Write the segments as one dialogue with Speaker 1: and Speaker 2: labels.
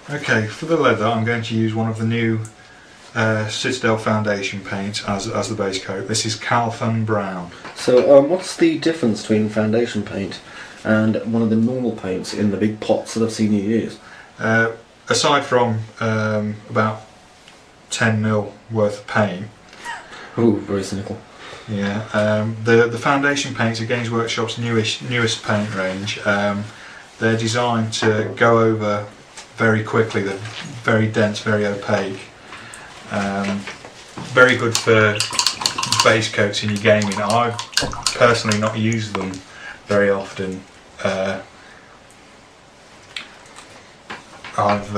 Speaker 1: Okay, for the leather I'm going to use one of the new Citadel foundation paints as the base coat. This is Calfan Brown.
Speaker 2: So what's the difference between foundation paint and one of the normal paints in the big pots that I've seen you use?
Speaker 1: Aside from about 10 ml worth of paint.
Speaker 2: Ooh, very cynical.
Speaker 1: Yeah, the foundation paints are Games Workshop's newest paint range. They're designed to go over very quickly. They're very dense, very opaque. Very good for base coats in your gaming. I've personally not used them very often. I've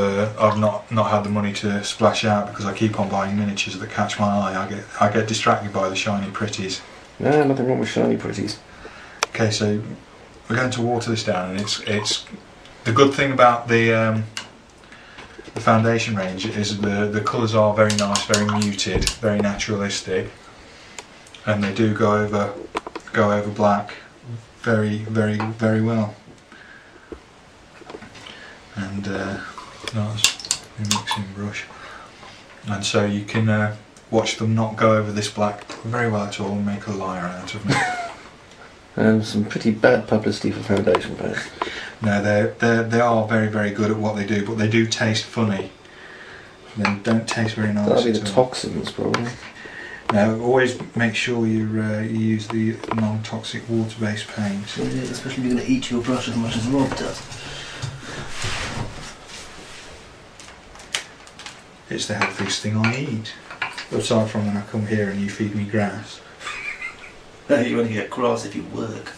Speaker 1: not had the money to splash out because I keep on buying miniatures that catch my eye. I get distracted by the shiny pretties.
Speaker 2: No, nothing wrong with shiny pretties.
Speaker 1: Okay, so we're going to water this down, and it's the good thing about the foundation range is the colours are very nice, very muted, very naturalistic, and they do go over black very well. And nice mixing brush, and so you can watch them not go over this black very well at all and make a liar out of me.
Speaker 2: Some pretty bad publicity for foundation paint.
Speaker 1: No, they are very good at what they do, but they do taste funny. They don't taste very nice.
Speaker 2: That'll be the toxins, probably.
Speaker 1: No, always make sure you use the non-toxic water-based paint.
Speaker 2: Especially if you're going to eat your brush as much as Rob does.
Speaker 1: It's the healthiest thing I eat. Aside from when I come here and you feed me grass.
Speaker 2: You only get grass if you work.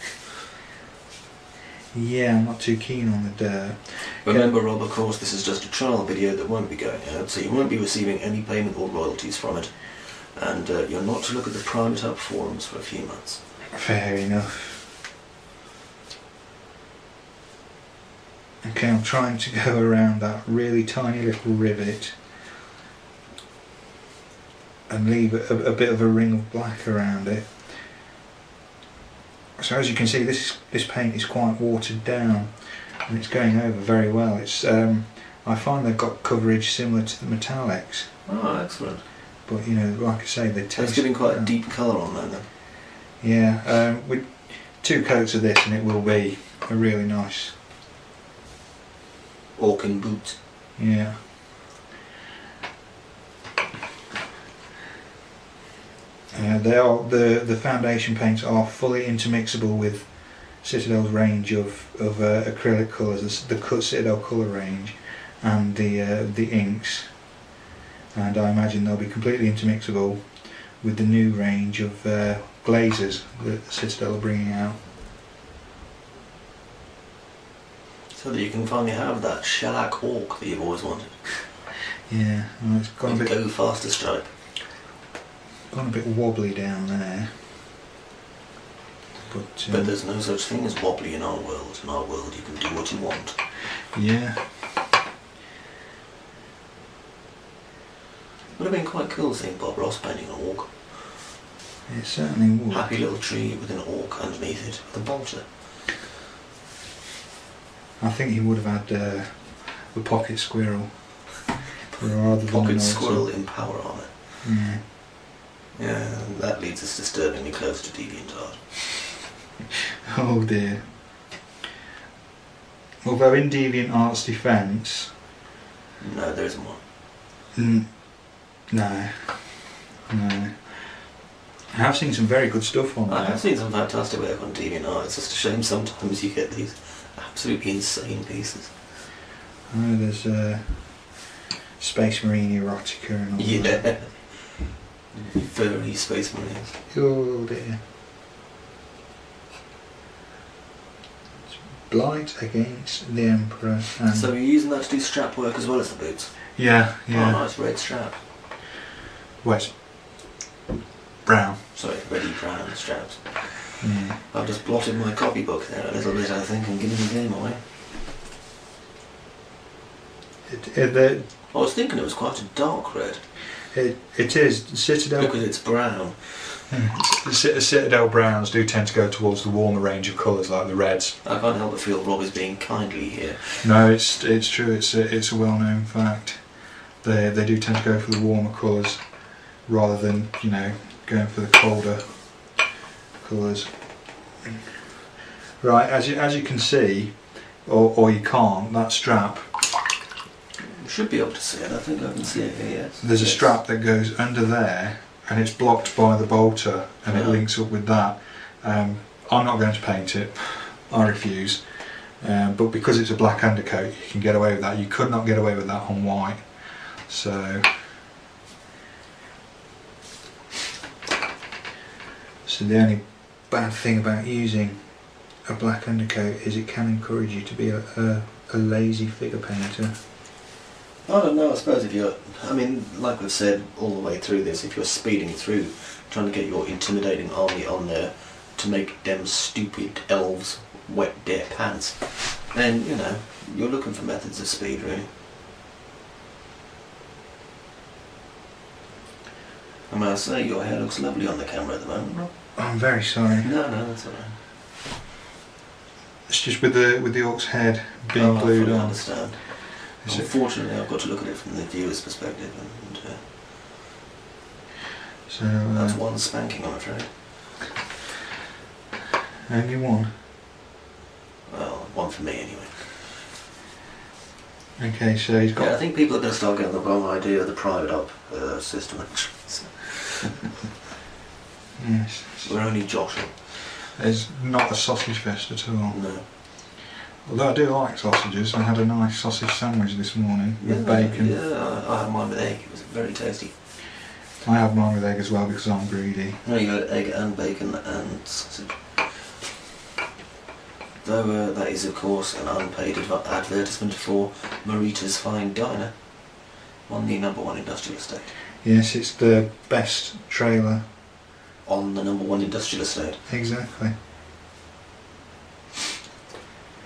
Speaker 1: Yeah, I'm not too keen on the dirt.
Speaker 2: Remember, Rob, of course, this is just a trial video that won't be going out, so you won't be receiving any payment or royalties from it. And you're not to look at the private up forums for a few months.
Speaker 1: Fair enough. Okay, I'm trying to go around that really tiny little rivet and leave a bit of a ring of black around it. So as you can see, this paint is quite watered down and it's going over very well. It's I find they've got coverage similar to the metallics.
Speaker 2: Oh, excellent.
Speaker 1: But you know, like I say, they taste...
Speaker 2: It's giving quite a deep colour on that then.
Speaker 1: Yeah, with 2 coats of this and it will be a really nice...
Speaker 2: Ork in boots.
Speaker 1: Yeah. They are the foundation paints are fully intermixable with Citadel's range of acrylic colours, the Citadel colour range, and the inks. And I imagine they'll be completely intermixable with the new range of glazes that Citadel are bringing out.
Speaker 2: So that you can finally have that shellac ork that you've always wanted.
Speaker 1: Yeah, well, it's gone a bit...
Speaker 2: Go faster stripe.
Speaker 1: Gone a bit wobbly down there. But
Speaker 2: there's no such thing as wobbly in our world. In our world you can do what you want.
Speaker 1: Yeah.
Speaker 2: Would have been quite cool seeing Bob Ross painting an ork.
Speaker 1: It certainly would.
Speaker 2: Happy little tree with an ork underneath it, with a bolter.
Speaker 1: I think he would have had the pocket squirrel. Rather
Speaker 2: Pocket squirrel in power armour.
Speaker 1: Yeah.
Speaker 2: Yeah, that leads us disturbingly close to DeviantArt.
Speaker 1: Oh dear. Although in DeviantArt's defence...
Speaker 2: No, there isn't one.
Speaker 1: No. I have seen some very good stuff on there.
Speaker 2: I have seen some fantastic work on DeviantArt. It's just a shame sometimes you get these absolutely insane pieces.
Speaker 1: Oh, there's Space Marine erotica and all that.
Speaker 2: Yeah. Furry Space Marines.
Speaker 1: Oh dear. It's Blight against the Emperor. And
Speaker 2: So you're using that to do strap work as well as the boots?
Speaker 1: yeah.
Speaker 2: Oh, nice red strap.
Speaker 1: West. Brown.
Speaker 2: Sorry, reddy brown straps.
Speaker 1: Yeah.
Speaker 2: I've just blotted my copybook there a little bit, I think, and given the game away. I was thinking it was quite a dark red.
Speaker 1: It is Citadel.
Speaker 2: Because it's brown.
Speaker 1: The Citadel browns do tend to go towards the warmer range of colours, like the reds.
Speaker 2: I can't help but feel Rob is being kindly here.
Speaker 1: No, it's true. It's a well-known fact. They do tend to go for the warmer colours rather than, you know, going for the colder colours. Right, as you can see, or you can't, that strap.
Speaker 2: You should be able to see it. I think I can see it here. Yes.
Speaker 1: There's a strap that goes under there, and it's blocked by the bolter, and it links up with that. I'm not going to paint it. I refuse. But because it's a black undercoat, you can get away with that. You could not get away with that on white. So the only bad thing about using a black undercoat is it can encourage you to be a lazy figure painter.
Speaker 2: I don't know, I suppose if you're, I mean, like we've said all the way through this, if you're speeding through, trying to get your intimidating army on there to make them stupid elves wet their pants, then, you know, you're looking for methods of speed, really. I must say, your hair looks lovely on the camera at the moment, Rob.
Speaker 1: I'm very sorry.
Speaker 2: No, that's alright.
Speaker 1: It's just with the Ork's head being glued on.
Speaker 2: I understand. Unfortunately, I've got to look at it from the viewer's perspective, and
Speaker 1: so
Speaker 2: that's one spanking, I'm afraid.
Speaker 1: Only one.
Speaker 2: Well, one for me anyway.
Speaker 1: Okay, so he's got.
Speaker 2: Yeah, I think people are going to start getting the wrong idea of the private up system.
Speaker 1: Yes.
Speaker 2: We're only joshing.
Speaker 1: It's not a sausage fest at all.
Speaker 2: No.
Speaker 1: Although I do like sausages, I had a nice sausage sandwich this morning with bacon.
Speaker 2: Yeah, I had mine with egg. It was very tasty.
Speaker 1: I have mine with egg as well because I'm greedy.
Speaker 2: There you go, egg and bacon and sausage. Though that is of course an unpaid advertisement for Marita's Fine Diner on the #1 industrial estate.
Speaker 1: Yes, it's the best trailer.
Speaker 2: On the #1 industrial estate.
Speaker 1: Exactly.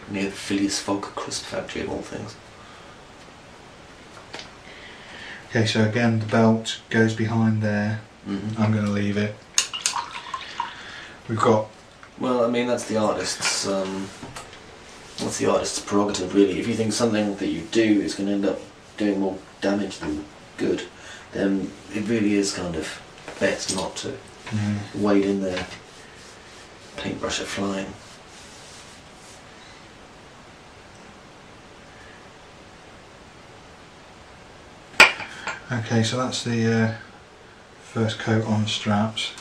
Speaker 2: Near the Phileas Fogg crisp factory of all things.
Speaker 1: Okay, so again the belt goes behind there. I'm going to leave it. We've got.
Speaker 2: Well, I mean that's the artist's prerogative, really. If you think something that you do is going to end up doing more damage than good, then it really is kind of best not to wade in there. Paintbrush are flying.
Speaker 1: Okay, so that's the first coat on the straps.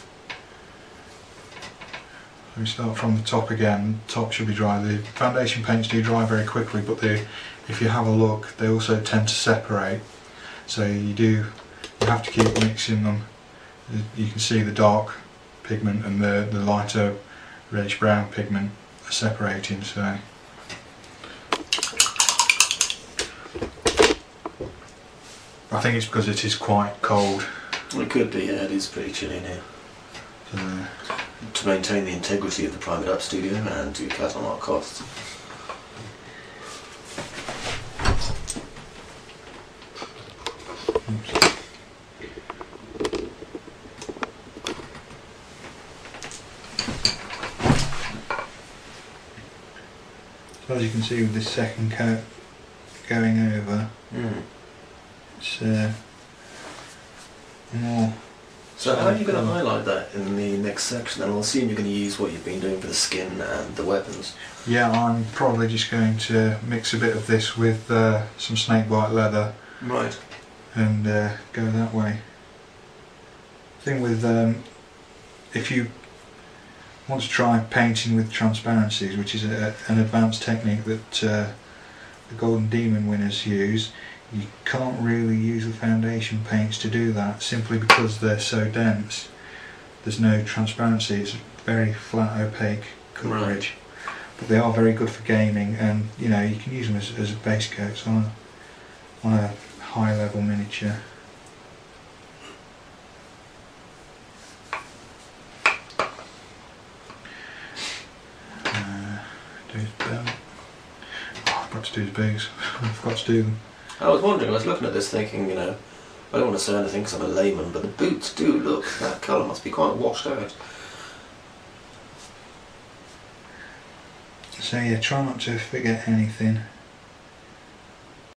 Speaker 1: So we start from the top again. The top should be dry. The foundation paints do dry very quickly, but if you have a look, they also tend to separate. So you have to keep mixing them. You can see the dark pigment and the lighter reddish brown pigment are separating. So. I think it's because it is quite cold.
Speaker 2: It could be, yeah, it is pretty chilly in here.
Speaker 1: So,
Speaker 2: to maintain the integrity of the private up studio and to cut on our costs.
Speaker 1: So as you can see with this second coat going over, it's more.
Speaker 2: So how are you going to highlight that in the next section? And I'll assume you're going to use what you've been doing for the skin and the weapons.
Speaker 1: Yeah, I'm probably just going to mix a bit of this with some snakebite leather.
Speaker 2: Right.
Speaker 1: And go that way. Thing with if you want to try painting with transparencies, which is an advanced technique that the Golden Demon winners use, you can't really use the foundation paints to do that simply because they're so dense. There's no transparency, it's very flat, opaque coverage. Right. But they are very good for gaming, and you know you can use them as base coats on a high level miniature. Do his belt. Oh, I've got to do his boots. I've got to do them.
Speaker 2: I was wondering, I was looking at this thinking, you know, I don't want to say anything because I'm a layman, but the boots do look, that colour must be quite washed out.
Speaker 1: So yeah, try not to forget anything.